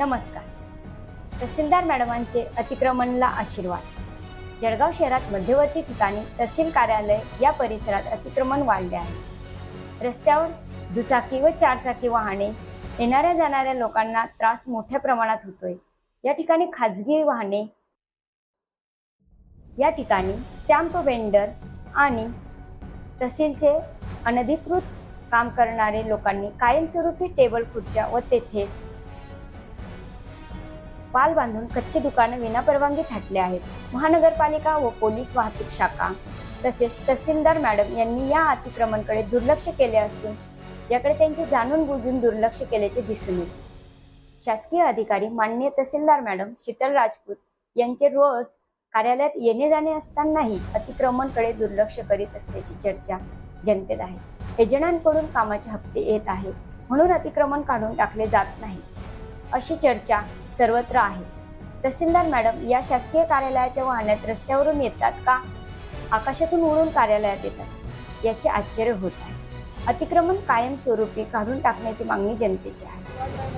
नमस्कार. तहसीलदार मॅडमांचे अतिक्रमणला आशीर्वाद. जळगाव शहरात मध्यवर्ती ठिकाणी तहसील कार्यालय या परिसरात अतिक्रमण वाढले आहे. रस्त्यावर दुचाकी व चारचाकी वाहने येणाऱ्या जाणाऱ्या लोकांना त्रास मोठ्या प्रमाणात होतोय. या ठिकाणी खाजगी वाहने, या ठिकाणी स्टॅम्प वेंडर आणि तहसीलचे अनधिकृत काम करणारे लोकांनी कायमस्वरूपी टेबल खुर्च्या व तेथे पाल बांधून कच्चे दुकानं विनापरवानगी थाटले आहेत. महानगरपालिका व पोलीस वाहतूक शाखा तसेच तहसीलदार मॅडम यांनी या अतिक्रमणकडे दुर्लक्ष केले असून याकडे त्यांचे जाणून बुजून दुर्लक्ष केल्याचे दिसून येते. शासकीय अधिकारी माननीय तहसीलदार मॅडम शीतल राजपूत यांचे रोज कार्यालयात येणे जाणे असतानाही अतिक्रमणकडे दुर्लक्ष करीत असल्याची चर्चा जनतेत आहे. एजंटांकडून कामाचे हप्ते येत आहेत म्हणून अतिक्रमण काढून टाकले जात नाही अशी चर्चा सर्वत्र आहे. तहसीलदार मॅडम या शासकीय कार्यालयाच्या वाहनात रस्त्यावरून येतात का आकाशातून उडून कार्यालयात येतात याचे आश्चर्य होत आहे. अतिक्रमण कायमस्वरूपी काढून टाकण्याची मागणी जनतेची आहे.